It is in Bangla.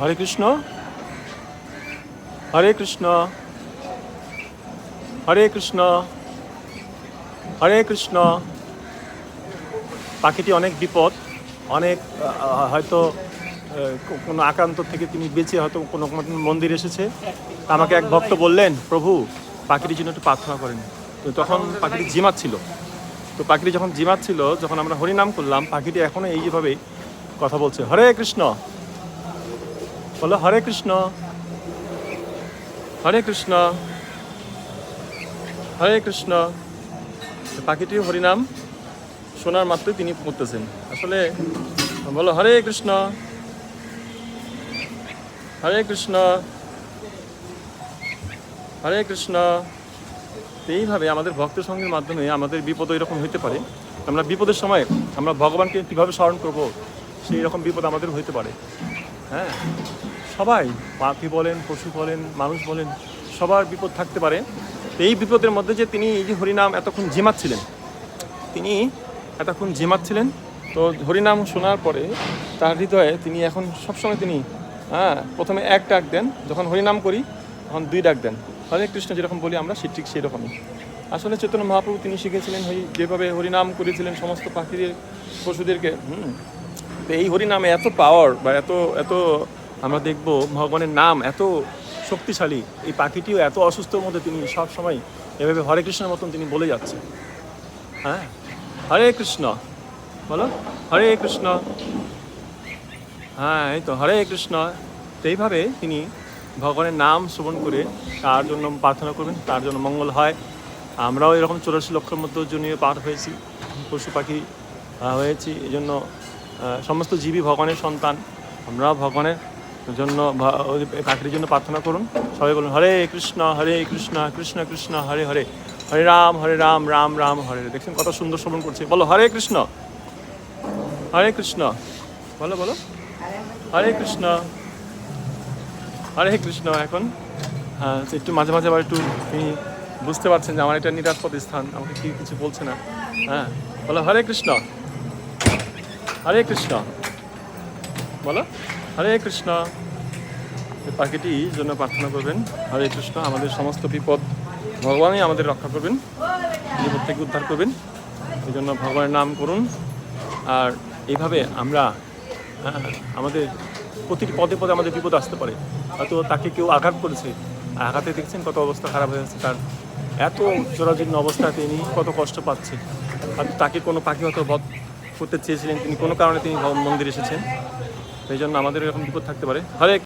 হরে কৃষ্ণ, হরে কৃষ্ণ, হরে কৃষ্ণ, হরে কৃষ্ণ। পাখিটি অনেক বিপদ, অনেক হয়তো কোনো আক্রান্ত থেকে তিনি বেঁচে হয়তো কোনো মন্দির এসেছে। আমাকে এক ভক্ত বললেন, প্রভু পাখিটির জন্য একটু প্রার্থনা করেন। তো তখন পাখিটি জিমাচ্ছিল। তো পাখিটি যখন জিমাচ্ছিল, যখন আমরা হরিনাম করলাম, পাখিটি এখনও এইভাবে কথা বলছে, হরে কৃষ্ণ, বলো হরে কৃষ্ণ, হরে কৃষ্ণ, হরে কৃষ্ণ। পাখিটি হরিনাম শোনার মাত্রই তিনি পড়তেছেন। আসলে বলো হরে কৃষ্ণ, হরে কৃষ্ণ, হরে কৃষ্ণ। এইভাবে আমাদের ভক্ত সঙ্গের মাধ্যমে আমাদের বিপদ এরকম হইতে পারে। আমরা বিপদের সময় আমরা ভগবানকে কীভাবে স্মরণ করবো, সেই রকম বিপদ আমাদের হইতে পারে। হ্যাঁ, সবাই, পাখি বলেন, পশু বলেন, মানুষ বলেন, সবার বিপদ থাকতে পারে। এই বিপদের মধ্যে যে তিনি এই যে হরিনাম এতক্ষণ জিমাচ্ছিলেন, তিনি এতক্ষণ জিমাচ্ছিলেন, তো হরিনাম শোনার পরে তার হৃদয়ে তিনি এখন সবসময় তিনি প্রথমে এক ডাক দেন, যখন হরিনাম করি তখন দুই ডাক দেন, হরে কৃষ্ণ যেরকম বলি আমরা ঠিক সেই রকমই। আসলে চৈতন্য মহাপ্রভু তিনি শিখেছিলেন যেভাবে হরিনাম করেছিলেন সমস্ত পাখিদের, পশুদেরকে। তো এই হরিনামে এত পাওয়ার বা এত এত আমরা দেখব ভগবানের নাম এত শক্তিশালী। এই পাখিটিও এত অসুস্থর মধ্যে তিনি সব সময় এভাবে হরে কৃষ্ণের মতন তিনি বলে যাচ্ছে। হ্যাঁ, হরে কৃষ্ণ, বলো হরে কৃষ্ণ। হ্যাঁ, এই তো হরে কৃষ্ণ। তো এইভাবে তিনি ভগবানের নাম শ্রবণ করে তার জন্য প্রার্থনা করবেন, তার জন্য মঙ্গল হয়। আমরাও এরকম 84 লক্ষের মধ্যে জন্য পার হয়েছি, পশু পাখি হয়েছি। এই জন্য সমস্ত জীবী ভগবানের সন্তান। আমরাও ভগবানের জন্য পাখির জন্য প্রার্থনা করুন। সবাই বলুন হরে কৃষ্ণ, হরে কৃষ্ণ, কৃষ্ণ কৃষ্ণ হরে হরে, হরে রাম, রাম রাম হরে। দেখছেন কত সুন্দর শ্রবণ করছে। বলো হরে কৃষ্ণ, হরে কৃষ্ণ, বলো বলো হরে কৃষ্ণ, হরে কৃষ্ণ। এখন একটু মাঝে মাঝে আবার একটু তিনি বুঝতে পারছেন যে আমার এটা নিরাপদ স্থান, আমাকে কি কিছু বলছে না। হ্যাঁ, বলো হরে কৃষ্ণ, হরে কৃষ্ণ, বলো হরে কৃষ্ণ। পাখিটি জন্য প্রার্থনা করবেন, হরে কৃষ্ণ। আমাদের সমস্ত বিপদ ভগবানই আমাদের রক্ষা করবেন, বিপদ থেকে উদ্ধার করবেন। এই জন্য ভগবানের নাম করুন। আর এইভাবে আমরা আমাদের প্রতিটি পদে পদে আমাদের বিপদ আসতে পারে। হয়তো তাকে কেউ আঘাত করেছে, আঘাতে দেখছেন কত অবস্থা খারাপ হয়ে যাচ্ছে তার, এত জরাজীর্ণ অবস্থা, তিনি কত কষ্ট পাচ্ছে। হয়তো তাকে কোনো পাখি হয়তো বধ করতে চেয়েছিলেন, তিনি কোনো কারণে তিনি মন্দিরে এসেছেন। সেই জন্য আমাদের এরকম বিপদ থাকতে পারে। হরে